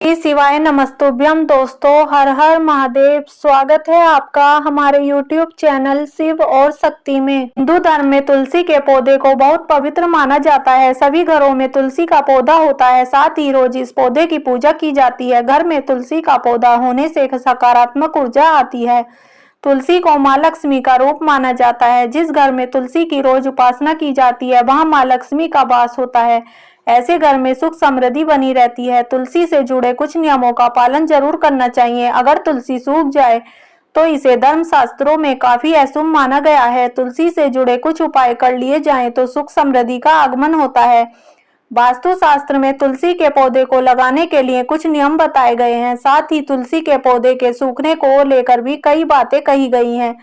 शिवाय नमस्तुभ्यम। दोस्तों, हर हर महादेव। स्वागत है आपका हमारे YouTube चैनल शिव और शक्ति में। हिंदू धर्म में तुलसी के पौधे को बहुत पवित्र माना जाता है। सभी घरों में तुलसी का पौधा होता है, साथ ही रोज इस पौधे की पूजा की जाती है। घर में तुलसी का पौधा होने से सकारात्मक ऊर्जा आती है। तुलसी को माँ लक्ष्मी का रूप माना जाता है। जिस घर में तुलसी की रोज उपासना की जाती है वहां माँ लक्ष्मी का वास होता है। ऐसे घर में सुख समृद्धि बनी रहती है। तुलसी से जुड़े कुछ नियमों का पालन जरूर करना चाहिए। अगर तुलसी सूख जाए तो इसे धर्म शास्त्रों में काफी अशुभ माना गया है। तुलसी से जुड़े कुछ उपाय कर लिए जाएं तो सुख समृद्धि का आगमन होता है। वास्तु शास्त्र में तुलसी के पौधे को लगाने के लिए कुछ नियम बताए गए हैं। साथ ही तुलसी के पौधे के सूखने को लेकर भी कई बातें कही गई हैं।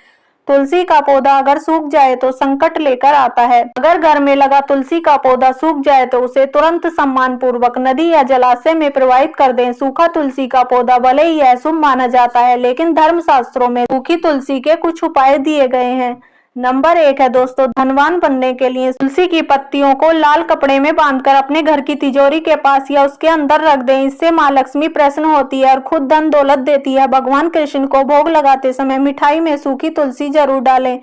तुलसी का पौधा अगर सूख जाए तो संकट लेकर आता है। अगर घर में लगा तुलसी का पौधा सूख जाए तो उसे तुरंत सम्मान पूर्वक नदी या जलाशय में प्रवाहित कर दें। सूखा तुलसी का पौधा भले ही अशुभ माना जाता है, लेकिन धर्म शास्त्रों में सूखी तुलसी के कुछ उपाय दिए गए हैं। नंबर 1 है दोस्तों, धनवान बनने के लिए तुलसी की पत्तियों को लाल कपड़े में बांधकर अपने घर की तिजोरी के पास या उसके अंदर रख दें। इससे माँ लक्ष्मी प्रसन्न होती है और खुद धन दौलत देती है। भगवान कृष्ण को भोग लगाते समय मिठाई में सूखी तुलसी जरूर डालें।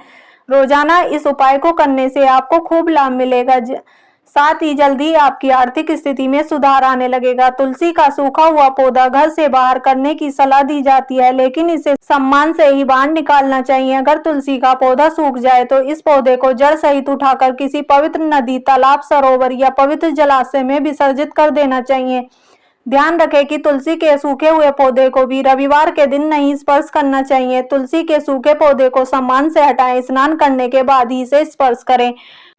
रोजाना इस उपाय को करने से आपको खूब लाभ मिलेगा, साथ ही जल्दी आपकी आर्थिक स्थिति में सुधार आने लगेगा। तुलसी का सूखा हुआ पौधा घर से बाहर करने की सलाह दी जाती है, लेकिन इसे सम्मान से ही बाहर निकालना चाहिए। अगर तुलसी का पौधा सूख जाए तो इस पौधे को जड़ सहित उठाकर किसी पवित्र नदी, तालाब, सरोवर या पवित्र जलाशय में विसर्जित कर देना चाहिए। ध्यान रखें कि तुलसी के सूखे हुए पौधे को भी रविवार के दिन नहीं स्पर्श करना चाहिए। तुलसी के सूखे पौधे को सम्मान से हटाएं। स्नान करने के बाद ही इसे स्पर्श करें।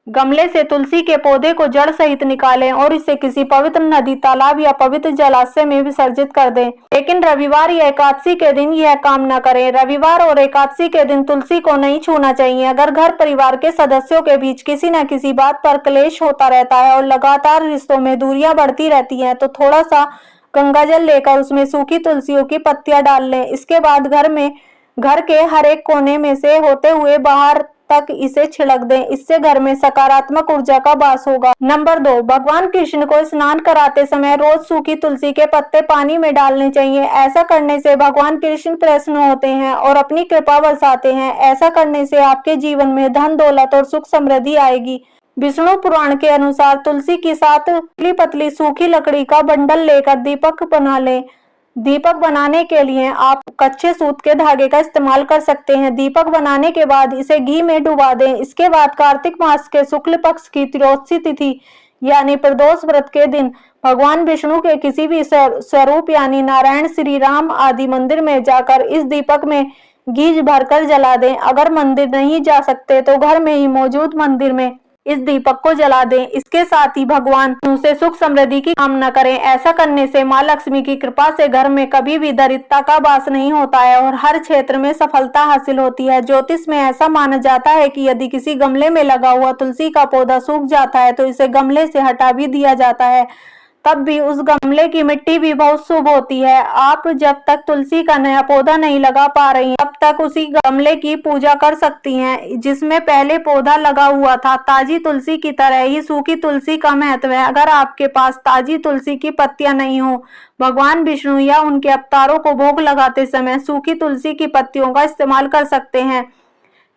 गमले से तुलसी के पौधे को जड़ सहित निकालें और इसे किसी पवित्र नदी, तालाब या पवित्र जलाशय में विसर्जित कर दें। लेकिन रविवार या एकादशी के दिन यह काम न करें। रविवार और एकादशी के दिन तुलसी को नहीं छूना चाहिए। अगर घर परिवार के सदस्यों के बीच किसी न किसी बात पर क्लेश होता रहता है और लगातार रिश्तों में दूरियां बढ़ती रहती हैं, तो थोड़ा सा गंगाजल लेकर उसमें सूखी तुलसियों की पत्तियां डाल लें। इसके बाद घर के हर एक कोने में से होते हुए बाहर तक इसे छिड़क दें। इससे घर में सकारात्मक ऊर्जा का वास होगा। नंबर 2, भगवान कृष्ण को स्नान कराते समय रोज सूखी तुलसी के पत्ते पानी में डालने चाहिए। ऐसा करने से भगवान कृष्ण प्रसन्न होते हैं और अपनी कृपा बरसाते हैं। ऐसा करने से आपके जीवन में धन दौलत और सुख समृद्धि आएगी। विष्णु पुराण के अनुसार तुलसी की 7 पतली पतली सूखी लकड़ी का बंडल लेकर दीपक बना लें। दीपक बनाने के लिए आप कच्चे सूत के धागे का इस्तेमाल कर सकते हैं। दीपक बनाने के बाद इसे घी में डुबा दें। इसके बाद कार्तिक मास के शुक्ल पक्ष की त्रयोदशी तिथि यानी प्रदोष व्रत के दिन भगवान विष्णु के किसी भी स्वरूप यानी नारायण, श्री राम आदि मंदिर में जाकर इस दीपक में घी भरकर जला दें। अगर मंदिर नहीं जा सकते तो घर में ही मौजूद मंदिर में इस दीपक को जला दें। इसके साथ ही भगवान से सुख समृद्धि की कामना करें। ऐसा करने से माँ लक्ष्मी की कृपा से घर में कभी भी दरिद्रता का वास नहीं होता है और हर क्षेत्र में सफलता हासिल होती है। ज्योतिष में ऐसा माना जाता है कि यदि किसी गमले में लगा हुआ तुलसी का पौधा सूख जाता है तो इसे गमले से हटा भी दिया जाता है, तब भी उस गमले की मिट्टी भी बहुत शुभ होती है। आप जब तक तुलसी का नया पौधा नहीं लगा पा रही हैं, तब तक उसी गमले की पूजा कर सकती हैं जिसमें पहले पौधा लगा हुआ था। ताजी तुलसी की तरह ही सूखी तुलसी का महत्व है। अगर आपके पास ताजी तुलसी की पत्तियां नहीं हो, भगवान विष्णु या उनके अवतारों को भोग लगाते समय सूखी तुलसी की पत्तियों का इस्तेमाल कर सकते हैं।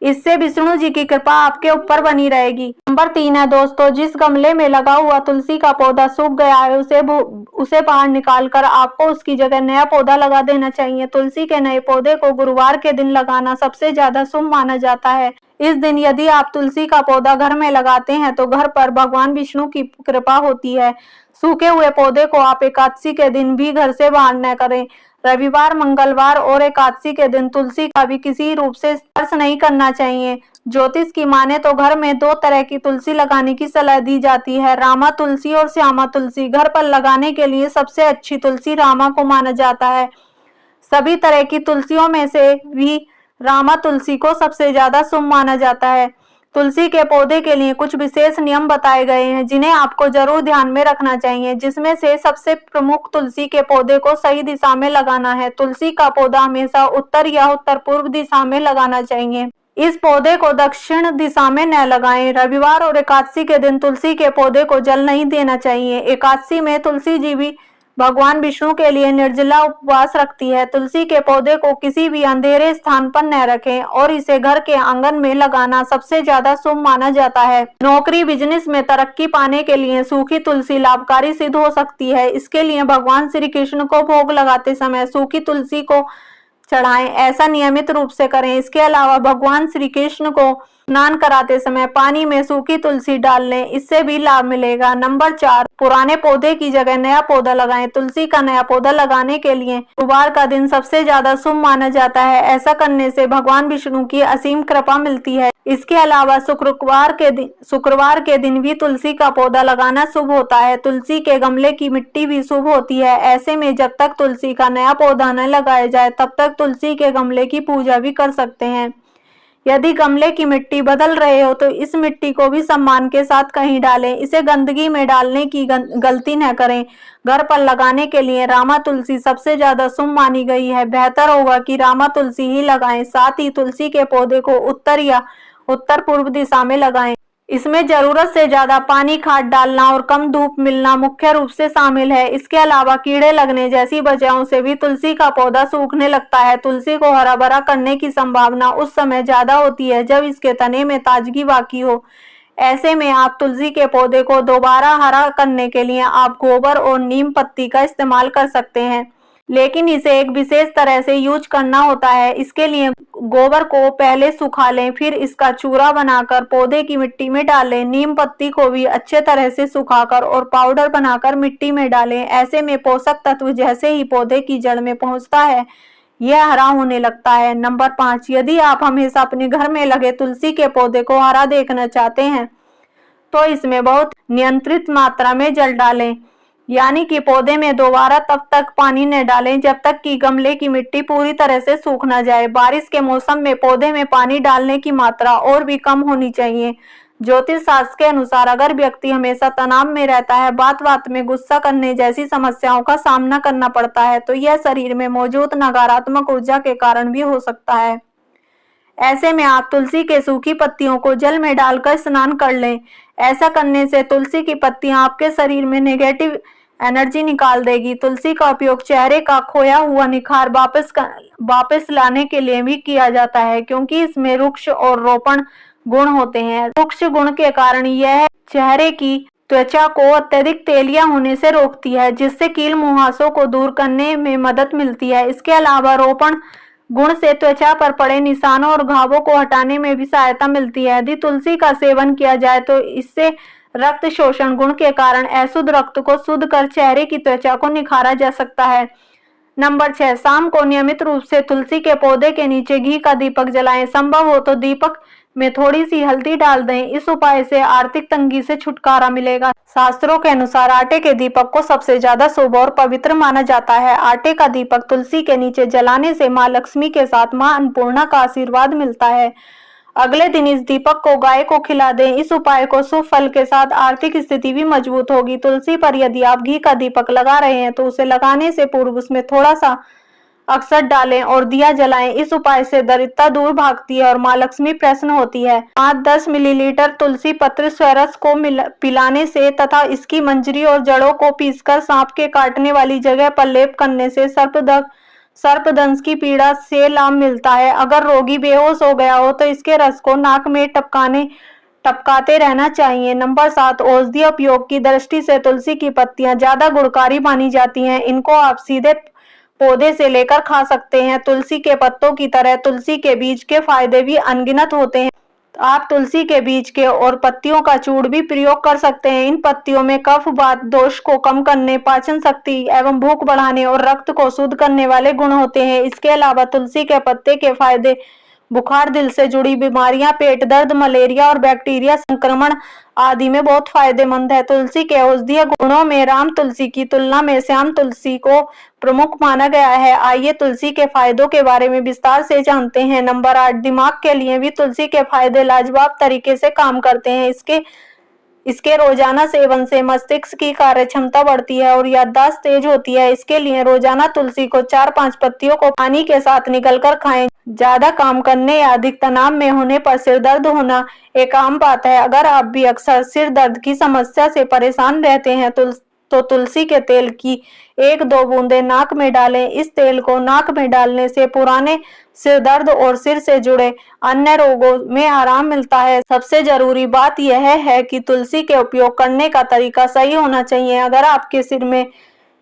इससे विष्णु जी की कृपा आपके ऊपर बनी रहेगी। नंबर 3 है दोस्तों, जिस गमले में लगा हुआ तुलसी का पौधा सूख गया है उसे बाहर निकालकर आपको उसकी जगह नया पौधा लगा देना चाहिए। तुलसी के नए पौधे को गुरुवार के दिन लगाना सबसे ज्यादा शुभ माना जाता है। इस दिन यदि आप तुलसी का पौधा घर में लगाते हैं तो घर पर भगवान विष्णु की कृपा होती है। सूखे हुए पौधे को आप एकादशी के दिन भी घर से बाहर न करें। रविवार, मंगलवार और एकादशी के दिन तुलसी का भी किसी रूप से स्पर्श नहीं करना चाहिए। ज्योतिष की माने तो घर में 2 तरह की तुलसी लगाने की सलाह दी जाती है, रामा तुलसी और श्यामा तुलसी। घर पर लगाने के लिए सबसे अच्छी तुलसी रामा को माना जाता है। सभी तरह की तुलसियों में से भी रामा तुलसी को सबसे ज्यादा शुभ माना जाता है। तुलसी के पौधे के लिए कुछ विशेष नियम बताए गए हैं जिन्हें आपको जरूर ध्यान में रखना चाहिए, जिसमें से सबसे प्रमुख तुलसी के पौधे को सही दिशा में लगाना है। तुलसी का पौधा हमेशा उत्तर या उत्तर पूर्व दिशा में लगाना चाहिए। इस पौधे को दक्षिण दिशा में न लगाएं। रविवार और एकादशी के दिन तुलसी के पौधे को जल नहीं देना चाहिए। एकादशी में तुलसी जी भी भगवान विष्णु के लिए निर्जला उपवास रखती है। तुलसी के पौधे को किसी भी अंधेरे स्थान पर न रखें और इसे घर के आंगन में लगाना सबसे ज्यादा शुभ माना जाता है। नौकरी बिजनेस में तरक्की पाने के लिए सूखी तुलसी लाभकारी सिद्ध हो सकती है। इसके लिए भगवान श्री कृष्ण को भोग लगाते समय सूखी तुलसी को चढ़ाएं, ऐसा नियमित रूप से करें। इसके अलावा भगवान श्री कृष्ण को स्नान कराते समय पानी में सूखी तुलसी डाल लें, इससे भी लाभ मिलेगा। नंबर 4, पुराने पौधे की जगह नया पौधा लगाएं। तुलसी का नया पौधा लगाने के लिए गुरुवार का दिन सबसे ज्यादा शुभ माना जाता है। ऐसा करने से भगवान विष्णु की असीम कृपा मिलती है। इसके अलावा शुक्रवार के दिन भी तुलसी का पौधा लगाना शुभ होता है। तुलसी के गमले की मिट्टी भी शुभ होती है। ऐसे में जब तक तुलसी का नया पौधा न लगाया जाए तब तक तुलसी के गमले की पूजा भी कर सकते हैं। यदि गमले की मिट्टी बदल रहे हो तो इस मिट्टी को भी सम्मान के साथ कहीं डालें। इसे गंदगी में डालने की गलती न करें। घर पर लगाने के लिए रामा तुलसी सबसे ज्यादा शुभ मानी गई है। बेहतर होगा कि रामा तुलसी ही लगाएं। साथ ही तुलसी के पौधे को उत्तर या उत्तर पूर्व दिशा में लगाएं। इसमें जरूरत से ज्यादा पानी, खाद डालना और कम धूप मिलना मुख्य रूप से शामिल है। इसके अलावा कीड़े लगने जैसी वजहों से भी तुलसी का पौधा सूखने लगता है। तुलसी को हरा भरा करने की संभावना उस समय ज्यादा होती है जब इसके तने में ताजगी बाकी हो। ऐसे में आप तुलसी के पौधे को दोबारा हरा करने के लिए आप गोबर और नीम पत्ती का इस्तेमाल कर सकते हैं, लेकिन इसे एक विशेष तरह से यूज करना होता है। इसके लिए गोबर को पहले सुखा लें, फिर इसका चूरा बनाकर पौधे की मिट्टी में डालें। नीम पत्ती को भी अच्छे तरह से सुखाकर और पाउडर बनाकर मिट्टी में डालें। ऐसे में पोषक तत्व जैसे ही पौधे की जड़ में पहुंचता है यह हरा होने लगता है। नंबर 5, यदि आप हमेशा अपने घर में लगे तुलसी के पौधे को हरा देखना चाहते हैं तो इसमें बहुत नियंत्रित मात्रा में जल डालें, यानी कि पौधे में दोबारा तब तक पानी न डालें जब तक कि गमले की मिट्टी पूरी तरह से सूख न जाए। बारिश के मौसम में पौधे में पानी डालने की मात्रा और भी कम होनी चाहिए। ज्योतिष शास्त्र के अनुसार अगर व्यक्ति हमेशा तनाव में रहता है, बात बात में गुस्सा करने जैसी समस्याओं का सामना करना पड़ता है, तो यह शरीर में मौजूद नकारात्मक ऊर्जा के कारण भी हो सकता है। ऐसे में आप तुलसी के सूखी पत्तियों को जल में डालकर स्नान कर लें। ऐसा करने से तुलसी की पत्तियां आपके शरीर में नेगेटिव एनर्जी निकाल देगी। तुलसी का उपयोग चेहरे का खोया हुआ निखार वापस लाने के लिए भी किया जाता है, क्योंकि इसमें रुक्ष और रोपण गुण होते हैं। रुक्ष गुण के कारण यह चेहरे की त्वचा को अत्यधिक तेलिया होने से रोकती है, जिससे कील मुहासों को दूर करने में मदद मिलती है। इसके अलावा रोपण गुण से त्वचा पर पड़े निशानों और घावों को हटाने में भी सहायता मिलती है। यदि तुलसी का सेवन किया जाए तो इससे रक्त शोषण गुण के कारण अशुद्ध रक्त को शुद्ध कर चेहरे की त्वचा को निखारा जा सकता है। नंबर 6, शाम को नियमित रूप से तुलसी के पौधे के नीचे घी का दीपक जलाएं। संभव हो तो दीपक में थोड़ी सी हल्दी डाल दें। इस उपाय से आर्थिक तंगी से छुटकारा मिलेगा। शास्त्रों के अनुसार आटे के दीपक को सबसे ज्यादा शुभ और पवित्र माना जाता है। आटे का दीपक तुलसी के नीचे जलाने से माँ लक्ष्मी के साथ माँ अन्नपूर्णा का आशीर्वाद मिलता है। अगले दिन इस दीपक को गाय को खिला दें। इस उपाय को शुभ फल के साथ आर्थिक स्थिति भी मजबूत होगी। तुलसी पर यदि आप घी का दीपक लगा रहे हैं तो उसे लगाने से पूर्व उसमें थोड़ा सा अक्षत डालें और दिया जलाएं। इस उपाय से दरिद्रता दूर भागती है और माँ लक्ष्मी प्रसन्न होती है। 5-10 मिलीलीटर तुलसी पत्र स्वरस को पिलाने से तथा इसकी मंजरी और जड़ों को पीसकर सांप के काटने वाली जगह पर लेप करने से सर्पदंश की पीड़ा से लाभ मिलता है। अगर रोगी बेहोश हो गया हो तो इसके रस को नाक में टपकाते रहना चाहिए। नंबर 7, औषधीय उपयोग की दृष्टि से तुलसी की पत्तियां ज्यादा गुणकारी मानी जाती हैं। इनको आप सीधे पौधे से लेकर खा सकते हैं। तुलसी के पत्तों की तरह तुलसी के बीज के फायदे भी अनगिनत होते हैं। आप तुलसी के बीज के और पत्तियों का चूर्ण भी प्रयोग कर सकते हैं। इन पत्तियों में कफ वात दोष को कम करने, पाचन शक्ति एवं भूख बढ़ाने और रक्त को शुद्ध करने वाले गुण होते हैं। इसके अलावा तुलसी के पत्ते के फायदे बुखार, दिल से जुड़ी बीमारियां, पेट दर्द, मलेरिया और बैक्टीरिया संक्रमण आदि में बहुत फायदेमंद है। तुलसी के औषधीय गुणों में राम तुलसी की तुलना में श्याम तुलसी को प्रमुख माना गया है। आइए तुलसी के फायदों के बारे में विस्तार से जानते हैं। नंबर 8, दिमाग के लिए भी तुलसी के फायदे लाजवाब तरीके से काम करते हैं। इसके रोजाना सेवन से मस्तिष्क की कार्य क्षमता बढ़ती है और याददाश्त तेज होती है। इसके लिए रोजाना तुलसी को 4-5 पत्तियों को पानी के साथ निगलकर खाएं। ज्यादा काम करने या अधिक तनाव में होने पर सिर दर्द होना एक आम बात है। अगर आप भी अक्सर सिर दर्द की समस्या से परेशान रहते हैं तो तो तुलसी के तेल की 1-2 बूंदें नाक में डालें। इस तेल को नाक में डालने से पुराने सिर दर्द और सिर से जुड़े अन्य रोगों में आराम मिलता है। सबसे जरूरी बात यह है कि तुलसी के उपयोग करने का तरीका सही होना चाहिए। अगर आपके सिर में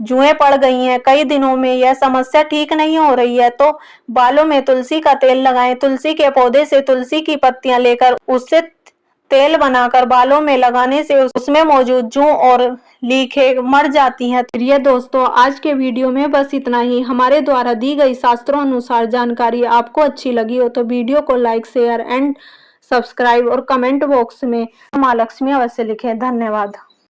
जुएं पड़ गई हैं, कई दिनों में यह समस्या ठीक नहीं हो रही है, तो बालों में तुलसी का तेल लगाएं। तुलसी के पौधे से तुलसी की पत्तियां लेकर उससे तेल बनाकर बालों में लगाने से उसमें मौजूद जू और लीखें मर जाती हैं। प्रिय दोस्तों, आज के वीडियो में बस इतना ही। हमारे द्वारा दी गई शास्त्रों अनुसार जानकारी आपको अच्छी लगी हो तो वीडियो को लाइक, शेयर एंड सब्सक्राइब और कमेंट बॉक्स में माँ लक्ष्मी अवश्य लिखें। धन्यवाद।